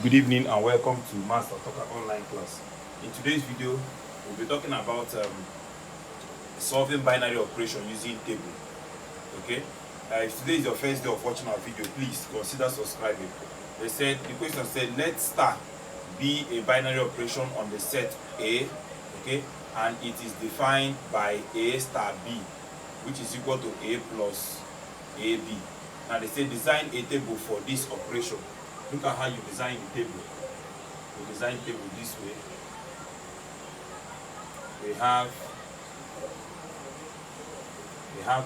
Good evening and welcome to Master Talker online class. In today's video, we'll be talking about solving binary operation using table. Okay. If today is your first day of watching our video, please consider subscribing. The question said, let star be a binary operation on the set A, okay, and it is defined by A star B, which is equal to A plus AB. Now they say design a table for this operation. Look at how you design the table. You design the table this way. We have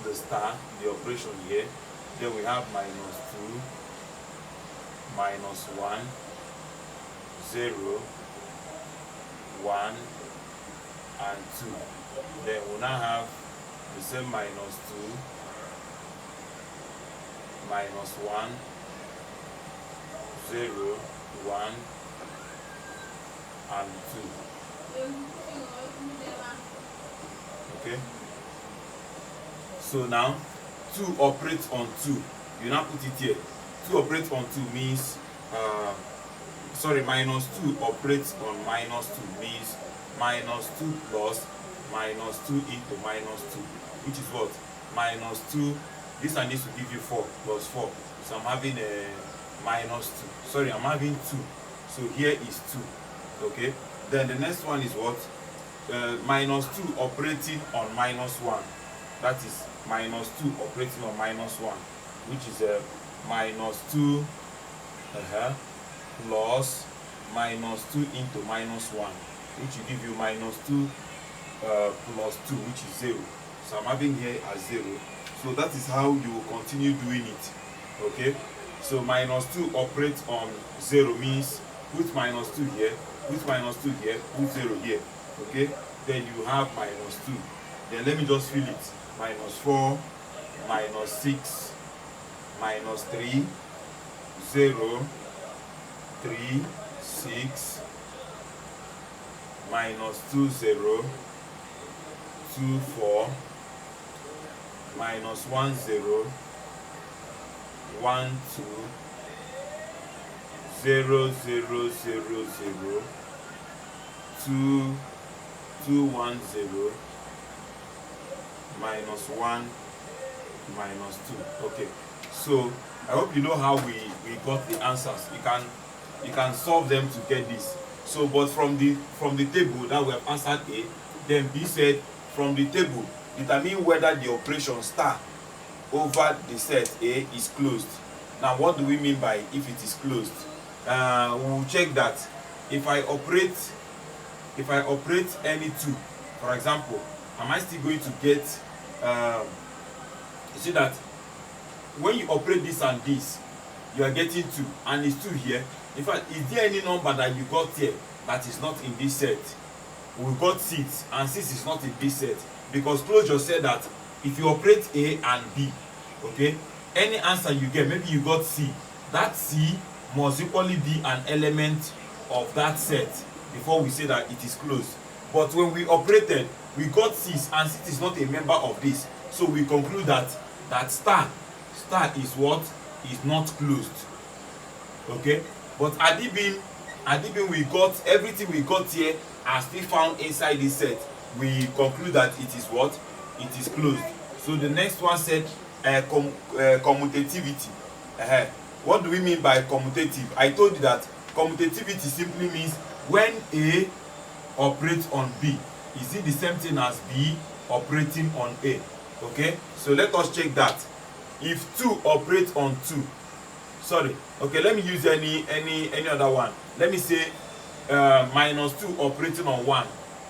the star, the operation here. Then we have minus 2, minus 1, 0, 1, and 2. Then we now have the same minus 2, minus 1, 0, 1, and 2. Okay. So now 2 operates on 2. You now put it here. 2 operates on 2 means minus 2 operates on minus 2 means minus 2 plus minus 2 into minus 2, which is what? Minus 2. This one needs to give you 4 plus 4. So I'm having a minus 2. Sorry, I'm having 2. So here is 2. Okay. Then the next one is what? Minus 2 operating on minus 1. That is minus 2 operating on minus 1, which is minus 2 plus minus 2 into minus 1, which will give you minus 2 plus 2, which is 0. So I'm having here as 0. So that is how you will continue doing it. Okay. So minus 2 operates on 0 means put minus 2 here, put minus 2 here, put 0 here. Okay. Then you have minus 2. Then let me just fill it. Minus 4, minus 6, minus 3, 0, 3, 6, minus 2, 0, 2, 4, minus 1, 0, 1, 2, 0, 0, 0, 0, 2, 2, 1, 0, minus 1, minus 2. Okay, so I hope you know how we got the answers. You can solve them to get this. So but from the table that we have answered A, then B said from the table determine whether the operation star over the set A is closed. Now what do we mean by if it is closed? We will check that if I operate any 2, for example, am I still going to get you see that when you operate this and this, you are getting 2 and it's 2 here. In fact, is there any number that you got here that is not in this set? We got 6 and 6 is not in this set, because closure said that if you operate A and B, okay, any answer you get, maybe you got C, that C must equally be an element of that set before we say that it is closed. But when we operated, we got 6 and 6 is not a member of this, so we conclude that star is what? Is not closed. Okay. But adibin we got everything we got here are still found inside this set. We conclude that it is what? It is closed. So the next one said commutativity. What do we mean by commutative? I told you that commutativity simply means when A operates on B, is it the same thing as B operating on A? Okay, so let us check that. If 2 operates on 2, sorry, okay, let me use any other one. Let me say minus 2 operating on 1.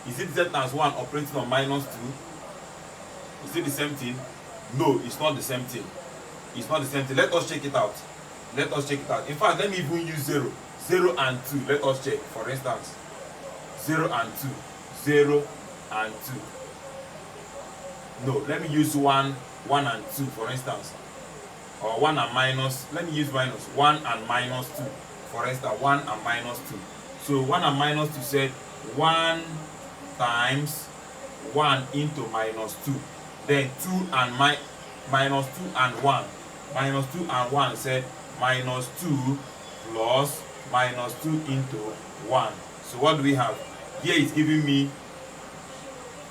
Is it the same as 1 operating on minus 2? Is it the same thing? No, it's not the same thing. It's not the same thing. Let us check it out. Let us check it out. In fact, let me even use 0. 0 and 2. Let us check. For instance, 0 and 2. 0 and 2. No, let me use 1 and 2 for instance. Or 1 and minus. Let me use minus. 1 and minus 2. For instance, 1 and minus 2. So 1 and minus 2 said 1 times 1 into minus 2. Then 2 and minus 2 and 1. Minus 2 and 1 said minus 2 plus minus 2 into 1. So what do we have? Here is giving me,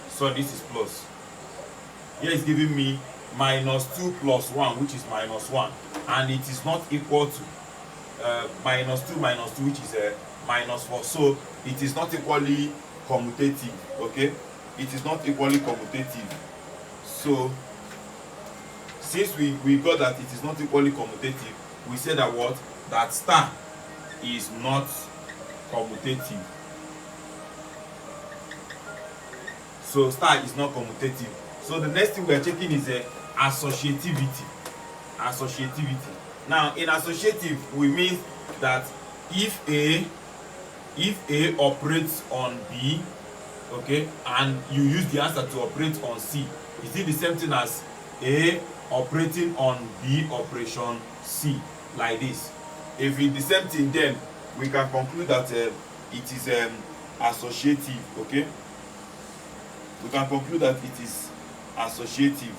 so this is plus. Here is giving me minus 2 plus 1, which is minus 1. And it is not equal to minus 2 minus 2, which is minus 4. So it is not equally commutative. Okay? It is not equally commutative. So since we got that it is not equally commutative, we say that what? That star is not commutative. So star is not commutative. So the next thing we are checking is associativity. Associativity. Now in associative, we mean that if A operates on B, okay, and you use the answer to operate on C, is it the same thing as A operating on B operation C, like this? If it's the same thing, then we can conclude that it is associative. Okay, we can conclude that it is associative.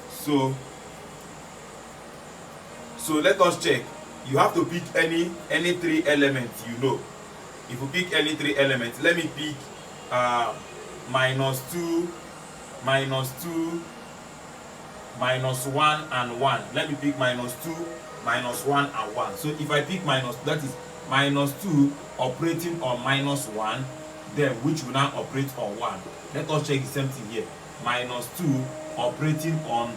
So let us check. You have to pick any 3 elements, you know. If you pick any 3 elements, let me pick minus 2, minus 1 and 1. Let me pick minus 2, minus 1 and 1. So if I pick minus, that is minus 2 operating on minus 1, then which will now operate on 1. Let us check the same thing here. Minus 2 operating on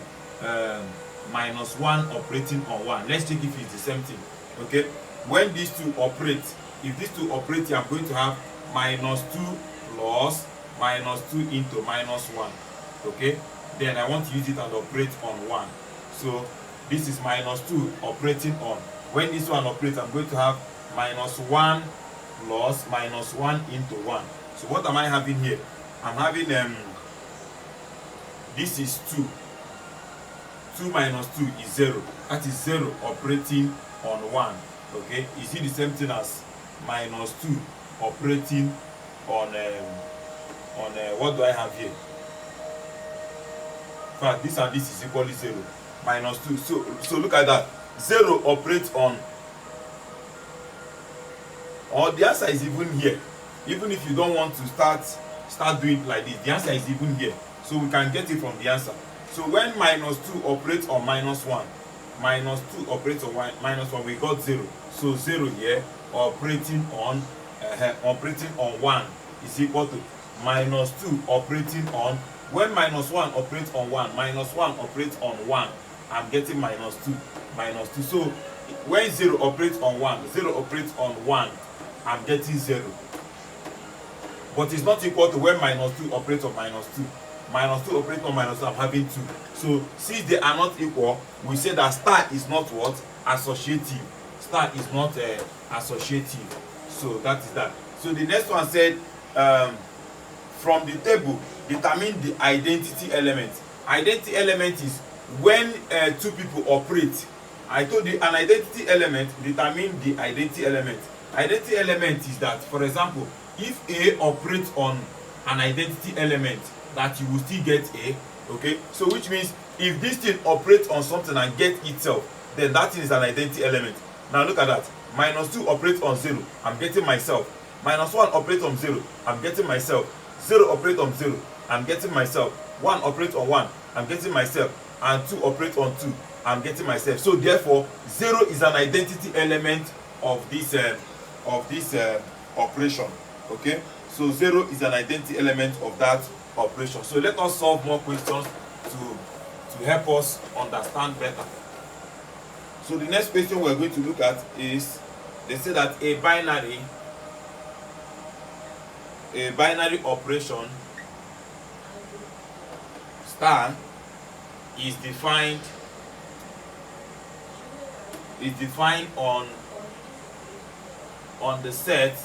minus 1 operating on 1. Let's check if it's the same thing. Okay, when these two operate, if these two operate, I'm going to have minus 2 plus minus 2 into minus 1. Okay, then I want to use it and operate on 1. So this is minus 2 operating on. When this one operates, I'm going to have minus 1 plus minus 1 into 1. So what am I having here? I'm having this is 2. 2 minus 2 is 0. That is 0 operating on 1. Okay, is it the same thing as minus 2 operating on what do I have here? In fact, this and this is equally 0. Minus 2. So look at that. 0 operates on, or the answer is even here. Even if you don't want to start doing it like this, the answer is even here. So we can get it from the answer. So when minus 2 operates on minus 1, minus 2 operates on minus 1, we got 0. So 0 here operating on 1 is equal to minus 2 operating on, when minus 1 operates on 1, minus 1 operates on 1, I'm getting minus 2. Minus 2. So when 0 operates on 1, 0 operates on 1, I'm getting 0. But it's not equal to when minus 2 operates on minus 2. Minus 2 operates on minus 2, I'm having 2. So since they are not equal, we say that star is not what? Associative. Star is not associative. So that is that. So the next one said, from the table, determine the identity element. Identity element is when 2 people operate. I told you an identity element, determine the identity element. Identity element is that, for example, if A operates on an identity element, that you will still get A. Okay, so which means if this thing operates on something and gets itself, then that thing is an identity element. Now look at that. Minus 2 operates on 0, I'm getting myself. Minus 1 operates on 0, I'm getting myself. 0 operates on 0, I'm getting myself. 1 operates on 1, I'm getting myself. And 2 operates on 2, I'm getting myself. So therefore 0 is an identity element of this operation. Okay, so 0 is an identity element of that operation. So let us solve more questions to help us understand better. So the next question we're going to look at is, they say that a binary operation star is defined on the set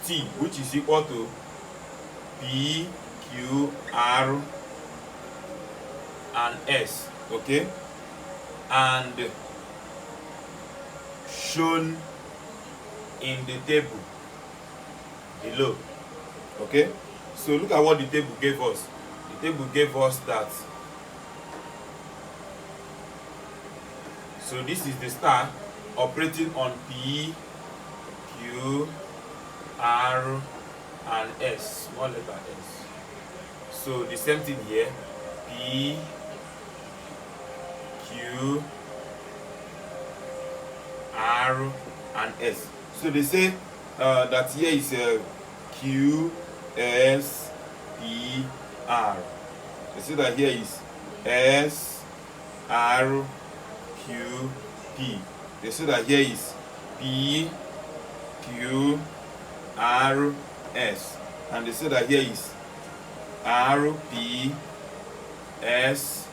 T, which is equal to P, Q, R, and S. Okay, and shown in the table below. Okay, so look at what the table gave us. The table gave us that. So this is the star, operating on P, Q, R, and S, small letter S. So the same thing here, P, Q, R, and S. So they say that here is Q, S, P, R. They say that here is S, R, Q, P. They say that here is P, Q, R, S. And they say that here is R, P, S,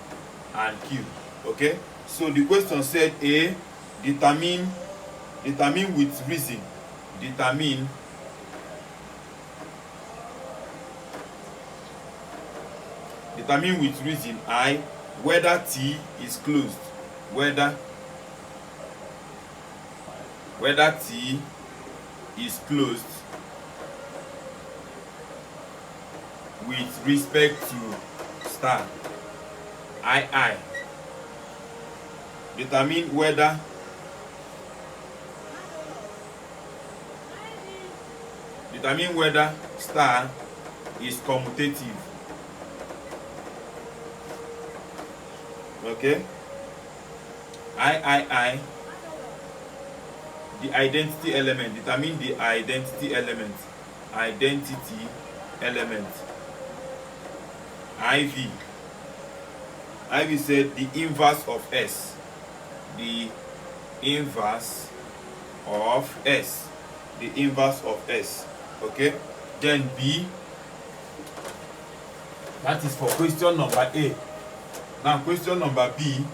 and Q. Okay? So the question said A, determine with reason. Determine with reason I whether T is closed. Whether T is closed with respect to star. I. Determine whether star is commutative. Okay? I. The identity element. Determine the identity element. IV said the inverse of S. The inverse of S. The inverse of S. Okay? Then B. That is for question number A. Now question number B.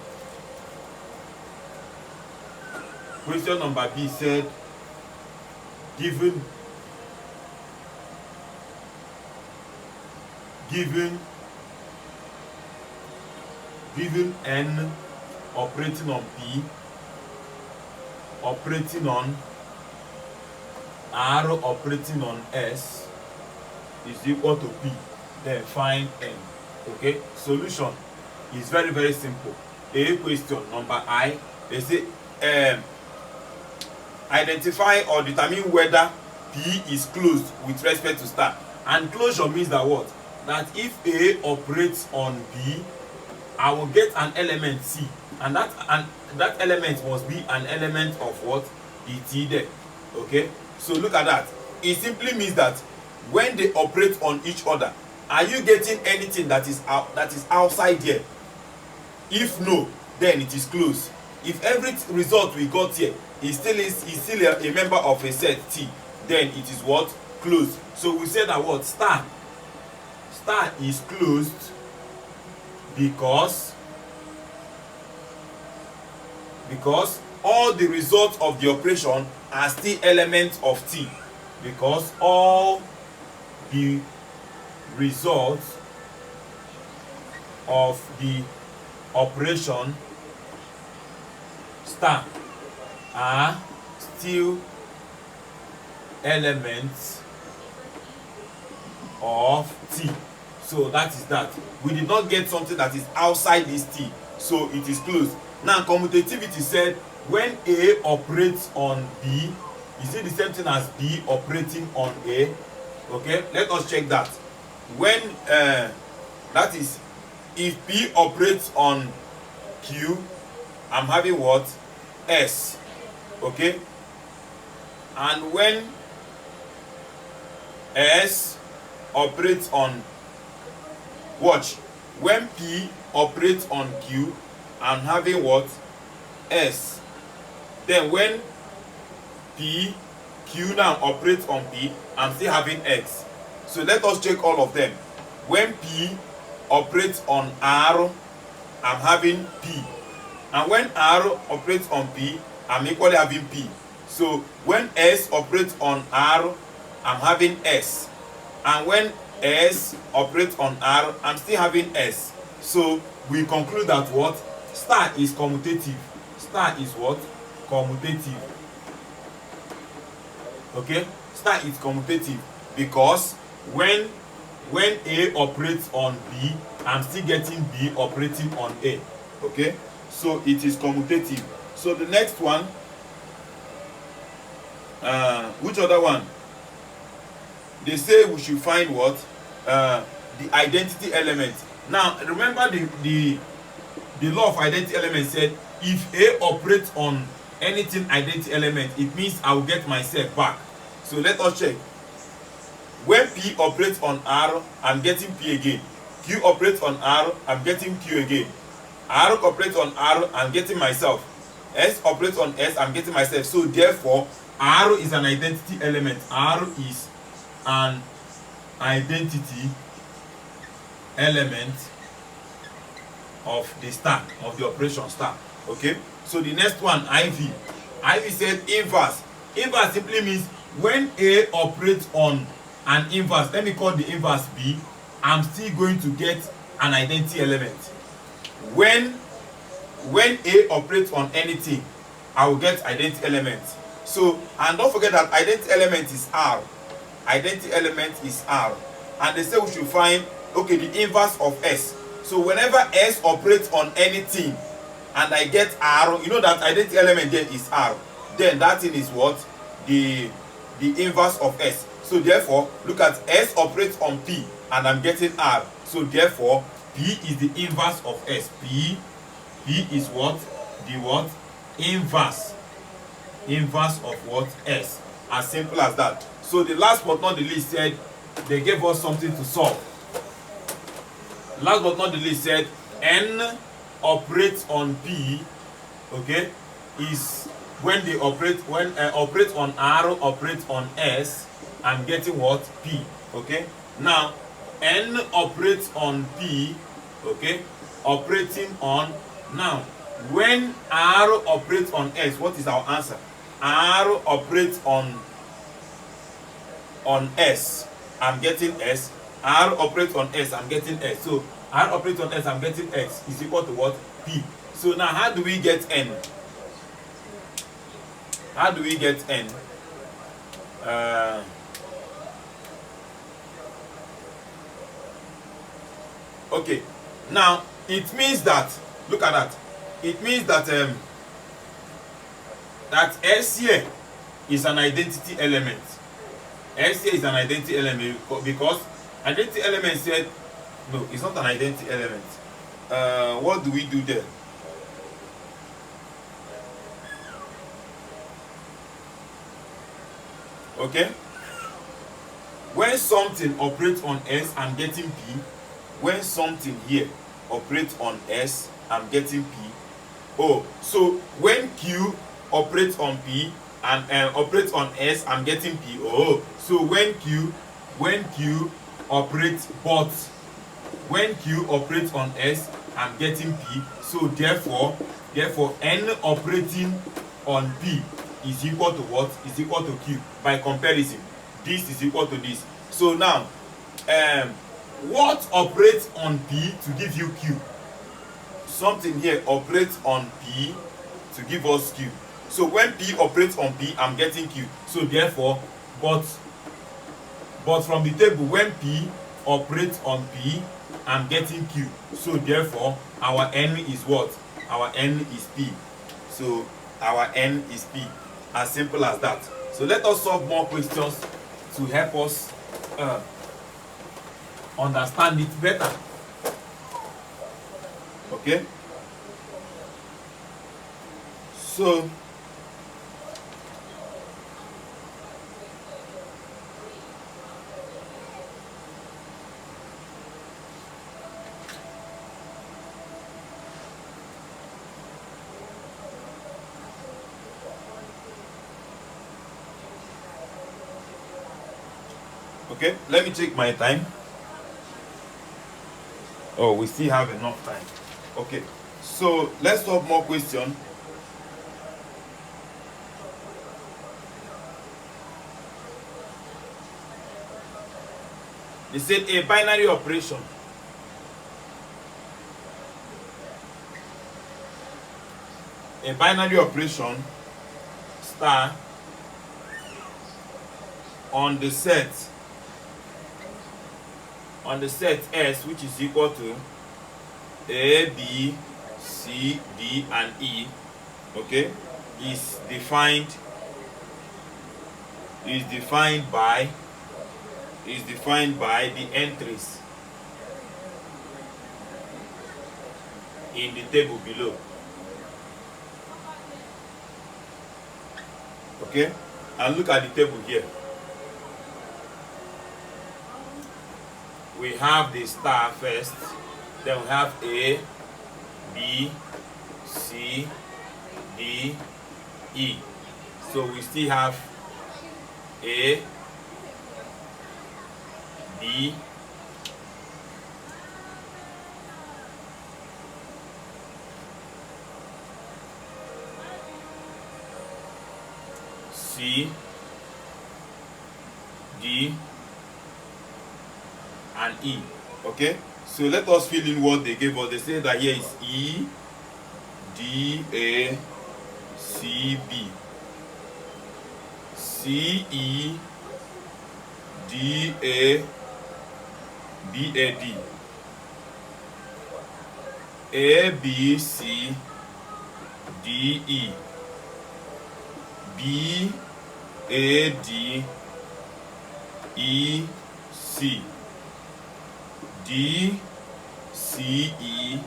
Question number B said given N operating on P, operating on R, operating on S is equal to P, then find N. Okay, solution is very, very simple. A question number I, they say identify or determine whether P is closed with respect to star. And closure means that what? That if A operates on B, I will get an element C, and that element must be an element of what? The T there. Okay, so look at that. It simply means that when they operate on each other, are you getting anything that is outside here? If no, then it is closed. If every result we got here is still a member of a set T, then it is what? Closed. So we say that what? Star is closed because all the results of the operation are still elements of T. Because all the results of the operation star are still elements of T. So that is that. We did not get something that is outside this T, so it is closed. Now commutativity said when A operates on B, you see the same thing as B operating on A. Okay, let us check that. When that is, if P operates on Q, I'm having what? S. Okay, and when S operates on, watch, when P operates on Q, I'm having what? S. Then when Q now operates on P, I'm still having X. So let us check all of them. When P operates on R, I'm having P. And when R operates on P, I'm equally having P. So when S operates on R, I'm having S. And when S operates on R, I'm still having S. So we conclude that what? Star is commutative. Star is what? Commutative. Okay? Star is commutative because when A operates on B, I'm still getting B operating on A. Okay? So it is commutative. So the next one Which other one? They say we should find what? The identity element. Now remember the law of identity element said if A operates on anything identity element, it means I will get myself back. So let us check. When P operates on R, I'm getting P again. Q operates on R, I'm getting Q again. R operates on R, I'm getting myself. S operates on S, I'm getting myself. So therefore, R is an identity element. R is an identity element of the stack, of the operation stack. Okay? So the next one, IV. IV said inverse. Inverse simply means when A operates on an inverse, let me call the inverse B, I'm still going to get an identity element. When A operates on anything, I will get identity element. So, and don't forget that identity element is R. Identity element is R. And they say we should find, okay, the inverse of S. So whenever S operates on anything and I get R, you know that identity element there is R. Then that thing is what? The inverse of S. So therefore, look at S operates on P and I'm getting R. So therefore, P is the inverse of S. P is what? The what? Inverse. Inverse of what? S. As simple as that. So the last but not the least said they gave us something to solve. Last but not the least said N operates on P, okay, is when they operate, when operates on R, operates on S, I'm getting what? P. Okay. Now N operates on P, okay, operating on, now when R operates on S, what is our answer? R operates on S, I'm getting S. R operates on S, I'm getting S. So R operates on S, I'm getting X is equal to what? P. So now how do we get N? How do we get N? Okay, now it means that, look at that, it means that that S here is an identity element. S here is an identity element because identity element said, no, it's not an identity element. What do we do there? Okay, when something operates on S, I'm getting P. When something here operates on S, I'm getting P. Oh, so when Q operates on P and operates on S, I'm getting P. Oh, so when Q operates, but when Q operates on S, I'm getting P. So therefore N operating on P is equal to what? Is equal to Q. By comparison, this is equal to this. So now, what operates on P to give you Q? Something here operates on P to give us Q. So when P operates on P, I'm getting Q. So therefore, but from the table, when P operates on P, I'm getting Q. So therefore, our N is what? Our N is P. So our N is P. As simple as that. So let us solve more questions to help us understand it better. Okay? So okay, let me check my time. Oh, we still have enough time. Okay, so let's solve more questions. They said a binary operation. A binary operation star on the set S, which is equal to A, B, C, D, and E, okay, is defined is defined by the entries in the table below. Okay, and look at the table here. We have the star first, then we have A, B, C, D, E. So we still have A, B, C, D, and E. Okay, so let us fill in what they gave us. They say that here is E, D, A, C, B, C, E, D, A, B, A, D, A, B, C, D, E, B, A, D, E, C, D, C, E,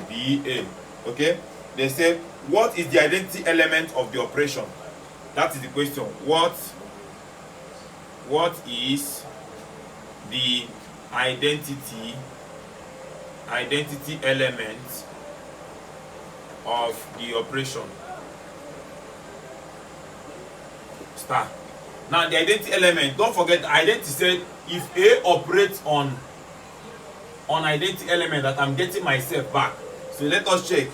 B, A. Okay, they say what is the identity element of the operation? That is the question. What is the identity element of the operation? Star. Now the identity element, don't forget the identity said if A operates on identity element, that I'm getting myself back. So let us check.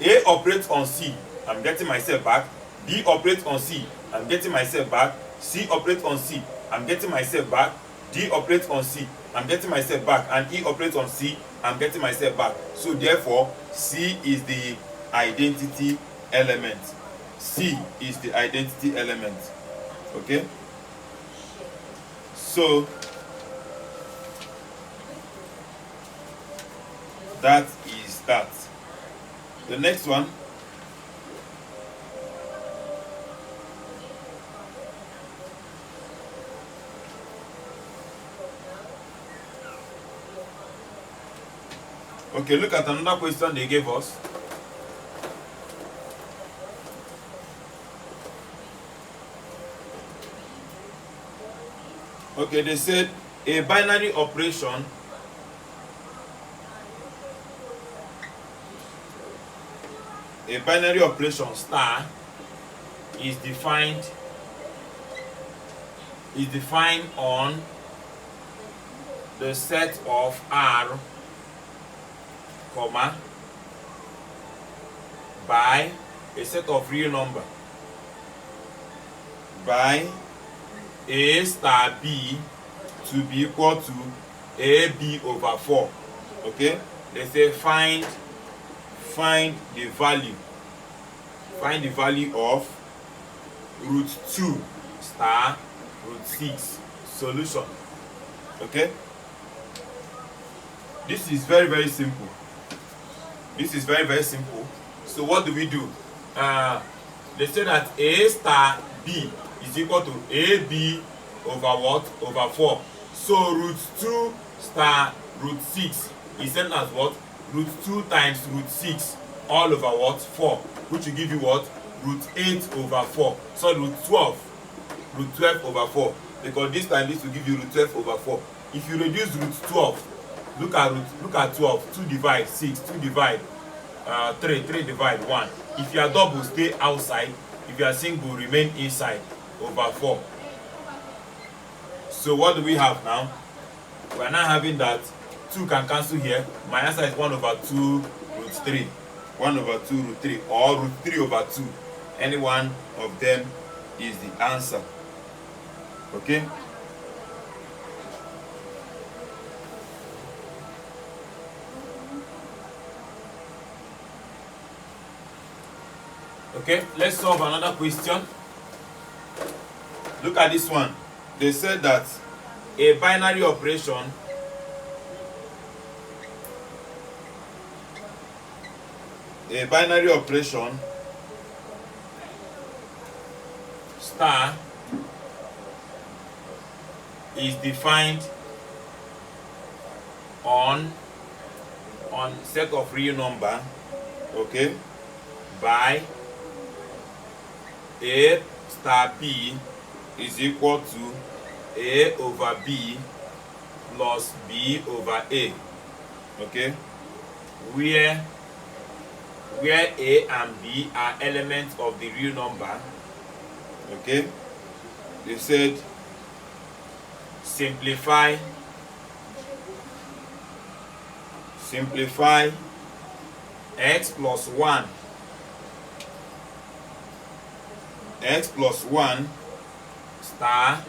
A operates on C, I'm getting myself back. B operates on C, I'm getting myself back. C operates on C, I'm getting myself back. D operates on C, I'm getting myself back. And E operates on C, I'm getting myself back. So therefore C is the identity element. C is the identity element. Okay, so that is that. The next one, okay, look at another question they gave us. Okay, they said a binary operation star is defined on the set of R, comma, by a set of real number by A star B to be equal to AB over 4. Okay, they say find the value of root 2 star root 6. Solution. Okay, this is very, very simple. So what do we do? They say that A star B is equal to AB over what? Over 4. So root 2 star root 6 is sent as what? Root 2 times root 6 all over what? 4, which will give you what? Root 8 over 4. So root 12 over 4, because this time this will give you root 12 over 4. If you reduce root 12, look at 12. 2 divide 6, 2 divide 3 divide 1. If you are double, stay outside. If you are single, remain inside, over 4. So what do we have now? We are now having that 2 can cancel here. My answer is 1 over 2 root 3. 1 over 2 root 3, or root 3 over 2. Any one of them is the answer. Okay? Okay, let's solve another question. Look at this one. They said that a binary operation star is defined on set of real number, okay, by A star B is equal to A over B plus B over A, okay, where A and B are elements of the real number, okay. They said simplify x plus 1 star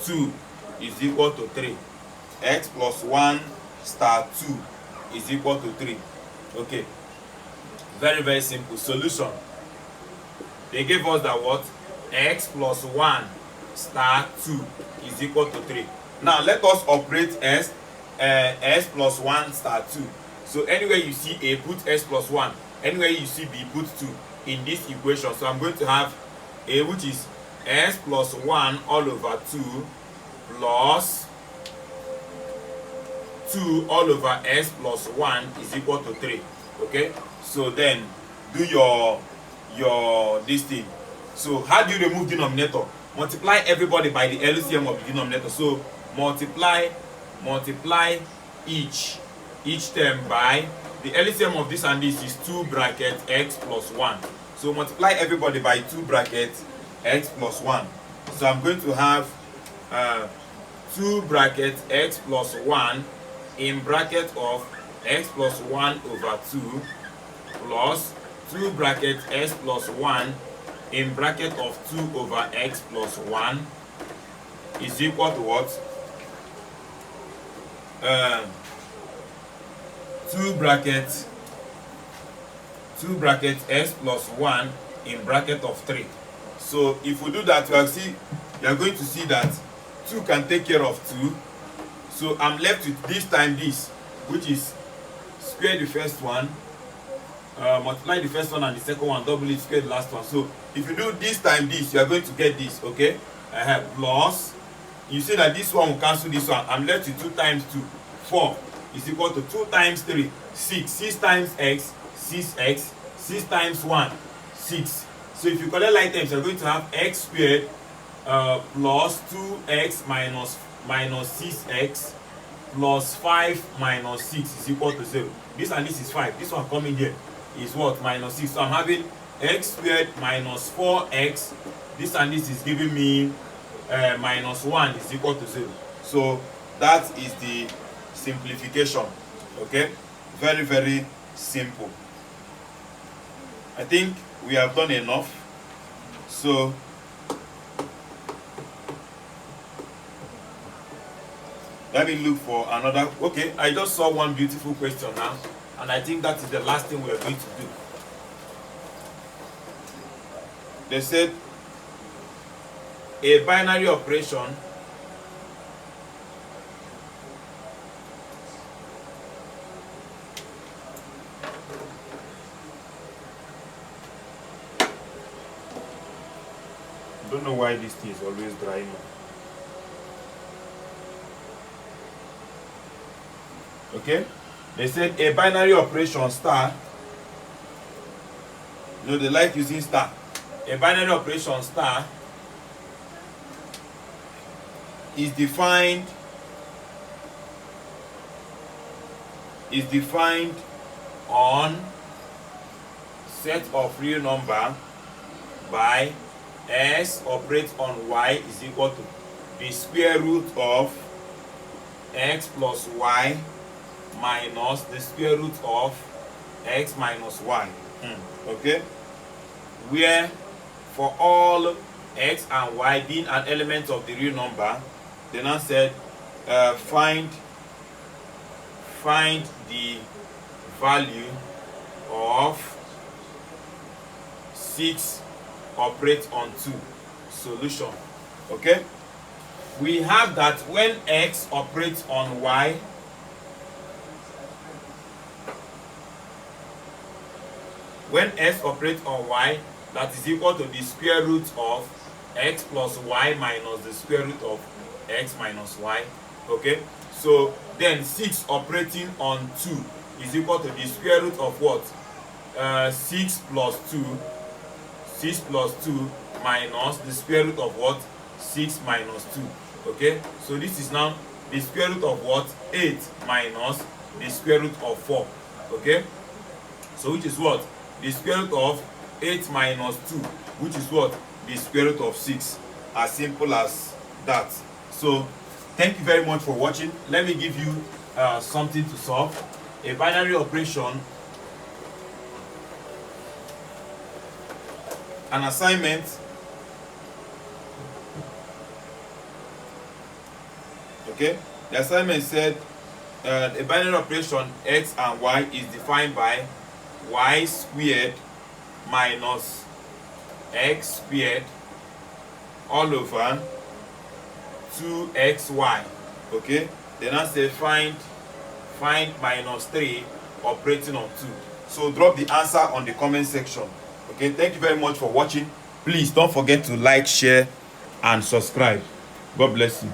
2 is equal to 3. X plus 1 star 2 is equal to 3. Okay, very, very simple solution. They gave us that what? X plus 1 star 2 is equal to 3. Now let us operate s plus 1 star 2. So anywhere you see A, put s plus 1. Anywhere you see B, put 2 in this equation. So I'm going to have A, which is s plus 1 all over 2 plus 2 all over s plus 1 is equal to 3. Okay, so then do your this thing. So how do you remove denominator? Multiply everybody by the LCM of the denominator. So multiply each term by the LCM of this and this is 2 bracket x plus 1. So multiply everybody by 2 bracket x plus 1. So I'm going to have 2 bracket x plus 1 in bracket of x plus 1 over 2 plus 2 bracket s plus 1 in bracket of 2 over x plus 1 is equal to what? 2 bracket s plus 1 in bracket of 3. So if we do that, you are going to see that 2 can take care of 2. So I'm left with this time this, which is square the first one, multiply the first one and the second one, double it, square the last one. So if you do this time this, you are going to get this, okay? I have plus, you see that this one will cancel this one. I'm left with 2 times 2, 4 is equal to 2 times 3, 6. 6 times x, 6x. 6 times 1, 6. So if you collect like terms, you're going to have x squared plus 2x minus 6x plus 5 minus 6 is equal to 0. This and this is 5. This one coming here is what? Minus 6. So I'm having x squared minus 4x. This and this is giving me minus 1 is equal to 0. So that is the simplification. Okay, very, very simple. I think we have done enough. So let me look for another. Okay, I just saw one beautiful question now, and I think that is the last thing we are going to do. They said a binary operation don't know why this thing is always drying up. Okay, they said a binary operation star, you know, they like using star. A binary operation star is defined on set of real number by s operates on y is equal to the square root of x plus y minus the square root of x minus y. Okay, where for all x and y being an element of the real number, they now said find the value of 6 operate on 2. Solution. Okay, we have that when x operates on y, when s operates on y, that is equal to the square root of x plus y minus the square root of x minus y. Okay, so then 6 operating on 2 is equal to the square root of what? 6 plus 2 minus the square root of what? 6 minus 2. Okay, so this is now the square root of what? 8 minus the square root of 4. Okay, so which is what? The square root of 8 minus 2, which is what? The square root of 6. As simple as that. So thank you very much for watching. Let me give you something to solve. A binary operation, an assignment. Okay, the assignment said a binary operation x and y is defined by y squared minus x squared all over 2xy. Okay, then I say find minus 3 operating on 2. So drop the answer on the comment section. Okay, thank you very much for watching. Please don't forget to like, share and subscribe. God bless you.